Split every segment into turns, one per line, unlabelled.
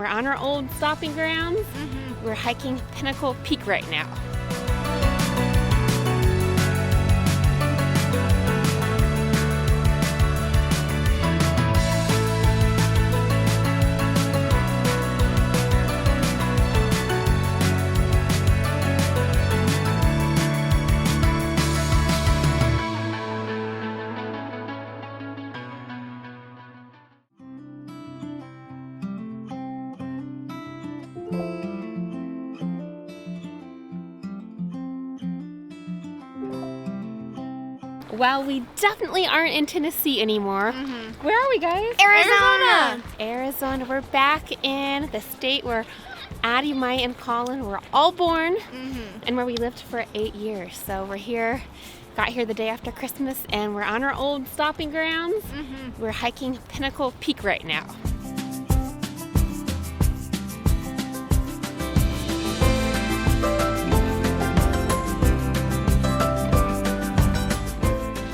We're on our old stopping grounds. We're hiking Pinnacle Peak right now. Well, we definitely aren't in Tennessee anymore. Where are we, guys? Arizona. We're back in the state where Addie, Maya, and Colin were all born and where we lived for 8 years. So we're here, got here the day after Christmas, and we're on our old stopping grounds. We're hiking Pinnacle Peak right now.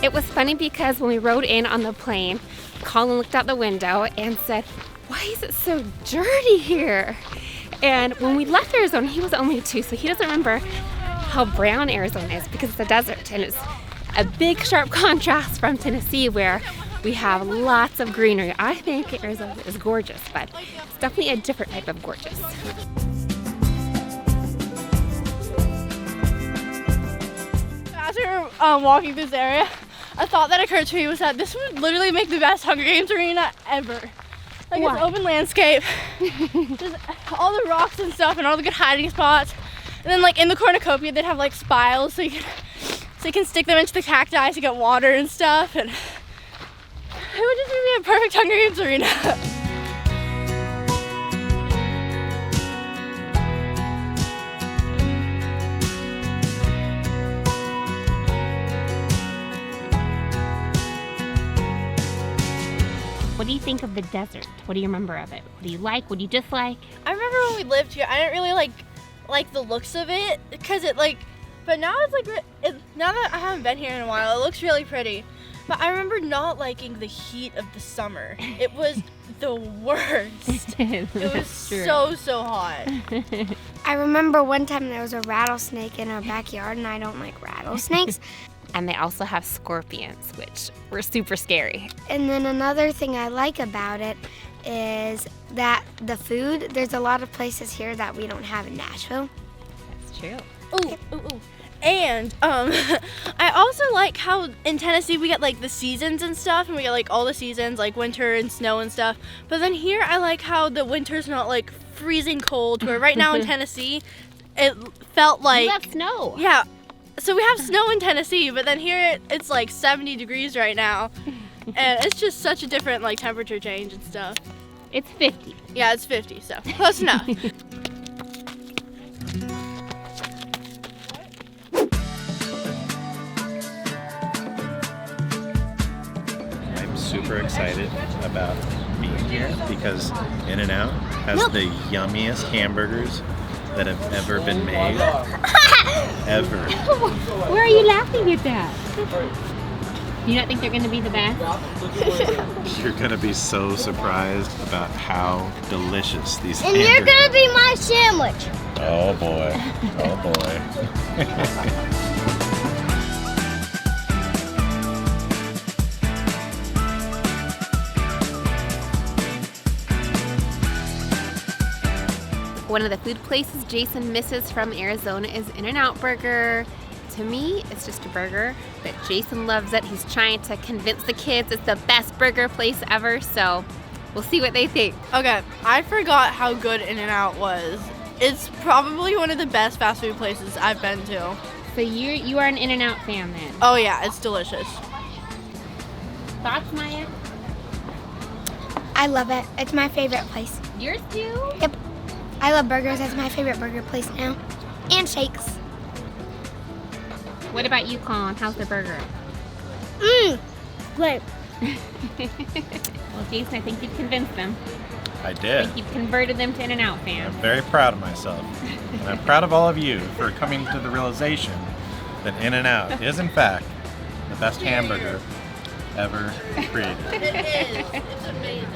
It was funny because when we rode in on the plane, Colin looked out the window and said, "Why is it so dirty here?" And when we left Arizona, he was only 2, so he doesn't remember how brown Arizona is because it's a desert, and it's a big sharp contrast from Tennessee where we have lots of greenery. I think Arizona is gorgeous, but it's definitely a different type of gorgeous.
As we were walking through this area, a thought that occurred to me was that this would literally make the best Hunger Games arena ever. Like, it's open landscape, just all the rocks and stuff and all the good hiding spots. And then like in the cornucopia they'd have like spiles so you can stick them into the cacti to get water and stuff, and it would just be a perfect Hunger Games arena.
What do you think of the desert? What do you remember of it? What do you like? What do you dislike?
I remember when we lived here, I didn't really like the looks of it because but now it's like, now that I haven't been here in a while, it looks really pretty. But I remember not liking the heat of the summer. It was the worst. It was so hot.
I remember one time there was a rattlesnake in our backyard, and I don't like rattlesnakes.
And they also have scorpions, which were super scary.
And then another thing I like about it is that the food, there's a lot of places here that we don't have in Nashville.
That's true.
Ooh. And I also like how in Tennessee we get like the seasons and stuff, and we get like all the seasons, like winter and snow and stuff. But then here I like how the winter's not like freezing cold, where right now in Tennessee it felt like
you have snow.
Yeah. So we have snow in Tennessee, but then here it's like 70 degrees right now. And it's just such a different like temperature change and stuff.
It's 50.
Yeah, it's 50, so close enough.
I'm super excited about being here because In-N-Out has the yummiest hamburgers that have ever been made. Ever.
Why are you laughing at that? Do you not think they're going to be the best?
You're going to be so surprised about how delicious these
And
hamburgers are.
you're gonna be my sandwich.
Oh boy. Oh boy.
One of the food places Jason misses from Arizona is In-N-Out Burger. To me, it's just a burger, but Jason loves it. He's trying to convince the kids it's the best burger place ever, so we'll see what they think.
Okay, I forgot how good In-N-Out was. It's probably one of the best fast food places I've been to.
So you are an In-N-Out fan then?
Oh yeah, it's delicious.
Thoughts, Maya?
I love it. It's my favorite place.
Yours too?
Yep. I love burgers. That's my favorite burger place now. And shakes.
What about you, Colin? How's the burger?
Great.
Well, Jason, I think you've convinced them.
I
I
did.
think you've converted them to In-N-Out
I'm
fans.
very proud of myself. And I'm proud of all of you for coming to the realization that In-N-Out is in fact the best hamburger ever created.
It is. It's amazing.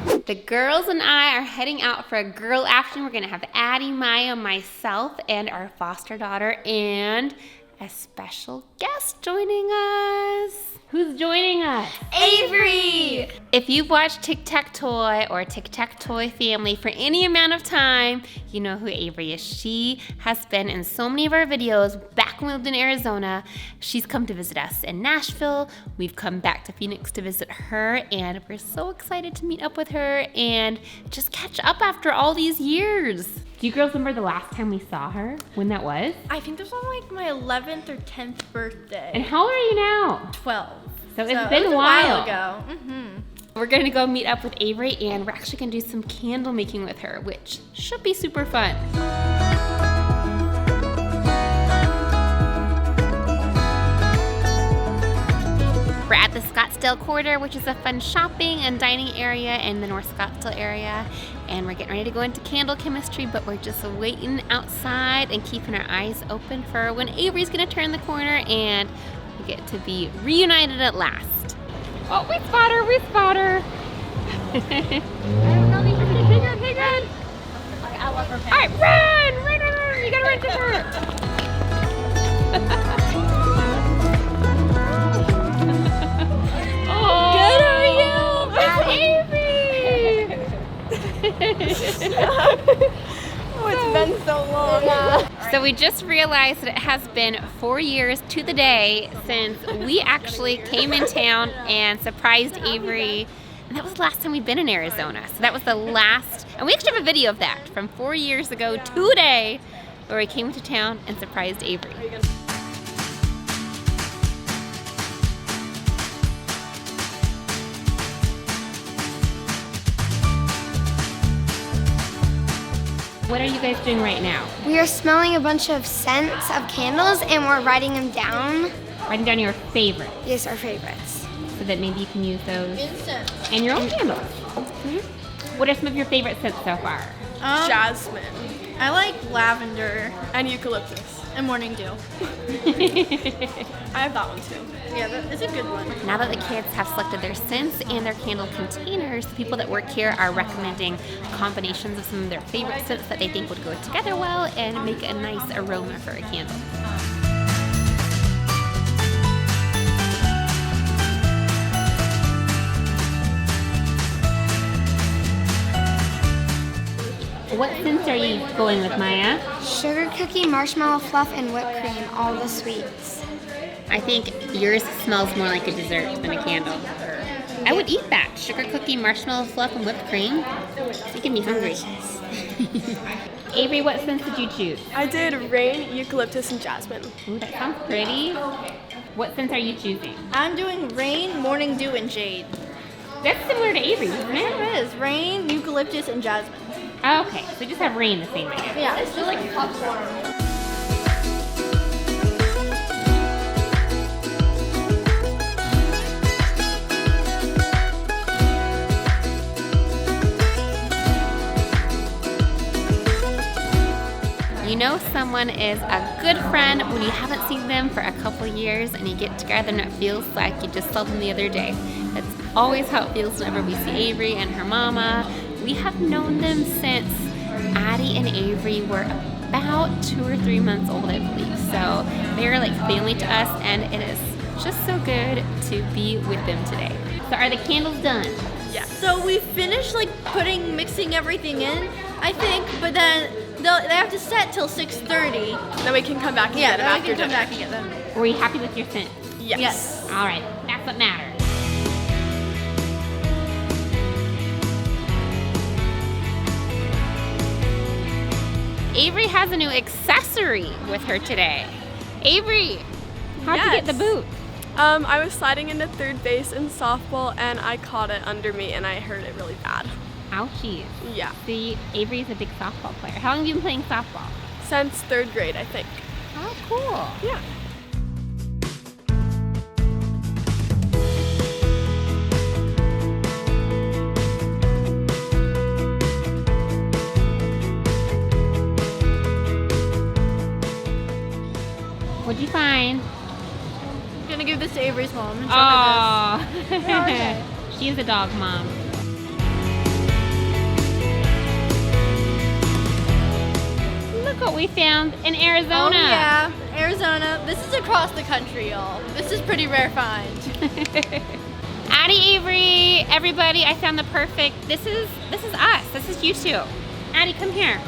The girls and I are heading out for a girl afternoon. We're gonna have Addie, Maya, myself, and our foster daughter, and a special guest joining us. Who's joining us?
Avery!
If you've watched Tic-Tac-Toy or Tic-Tac-Toy Family for any amount of time, you know who Avery is. She has been in so many of our videos back when we lived in Arizona. She's come to visit us in Nashville. We've come back to Phoenix to visit her, and we're so excited to meet up with her and just catch up after all these years. Do you girls remember the last time we saw her? When that was?
I think this was like my 11th or 10th birthday.
And how old are you now?
12.
So it's been a while
ago.
We're gonna go meet up with Avery, and we're actually gonna do some candle making with her, which should be super fun. We're at the Scottsdale Quarter, which is a fun shopping and dining area in the North Scottsdale area. And we're getting ready to go into candle chemistry, but we're just waiting outside and keeping our eyes open for when Avery's gonna turn the corner and we get to be reunited at last. Oh, we spot her, we spot her. I don't know, these are pretty big, big run.
I love her.
All right, run, run, run, run. You gotta run to her. Oh,
Good, how are you?
It's Avery.
Oh, it's been so long.
So we just realized that it has been 4 years to the day since we actually came in town and surprised Avery. And that was the last time we'd been in Arizona. So that was the last, and we actually have a video of that from 4 years ago today, where we came to town and surprised Avery. What are you guys doing right now?
We are smelling a bunch of scents of candles and we're writing them down.
Writing down your favorites
Yes, our favorites.
so that maybe you can use those
Instant.
in your own candles. What are some of your favorite scents so far?
Jasmine. I like lavender. And eucalyptus. And morning dew. I have that one too. Yeah, it's a good one.
Now that the kids have selected their scents and their candle containers, the people that work here are recommending combinations of some of their favorite scents that they think would go together well and make a nice aroma for a candle. What scents are you going with, Maya?
Sugar cookie, marshmallow fluff, and whipped cream, all the sweets.
I think yours smells more like a dessert than a candle. I would eat that. Sugar cookie, marshmallow fluff, and whipped cream. It's making me hungry. Avery, what scents did you choose?
I did rain, eucalyptus, and jasmine.
Ooh, that sounds pretty. What scents are you choosing?
I'm doing rain, morning dew, and jade.
That's similar to Avery's, isn't it?
It is rain, eucalyptus, and jasmine.
Okay, so you just have rain the same way.
Yeah, it's just like popcorn.
You know someone is a good friend when you haven't seen them for a couple years and you get together and it feels like you just saw them the other day. That's always how it feels whenever we see Avery and her mama. We have known them since Addie and Avery were about 2 or 3 months old, I believe. So they're like family to us, and it is just so good to be with them today. So are the candles done?
Yeah. So we finished like mixing everything in, I think, but then they have to set till 6:30.
Then we can come back and get them
then
after
we can come
dinner.
back and get them.
Were you happy with your scent?
Yes.
All right, that's what matters. Avery has a new accessory with her today. Avery, how'd you get the boot?
I was sliding into third base in softball and I caught it under me and I hurt it really bad.
Ouchies.
Yeah.
See, Avery's a big softball player. How long have you been playing softball?
Since 3rd grade, I think.
Oh, cool.
Yeah.
What'd you find?
I'm gonna give this to Avery's mom and show her
Oh, she is a dog mom. we found in Arizona.
Oh yeah, Arizona. This is across the country, y'all. This is pretty rare find.
Addie, Avery, everybody, I found the perfect. This is us. This is you two. Addie, come here.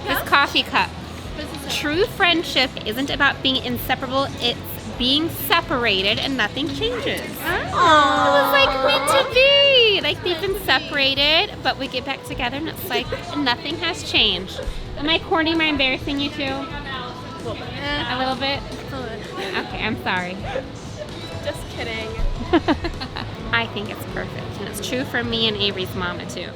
This coffee cup. True friendship isn't about being inseparable. It's being separated and nothing changes. Oh, it was like meant to be. Like they've been separated, but we get back together and it's like nothing has changed. Am I corny? Am I embarrassing you two? A little bit? Okay, I'm sorry.
Just kidding.
I think it's perfect. And it's true for me and Avery's mama too.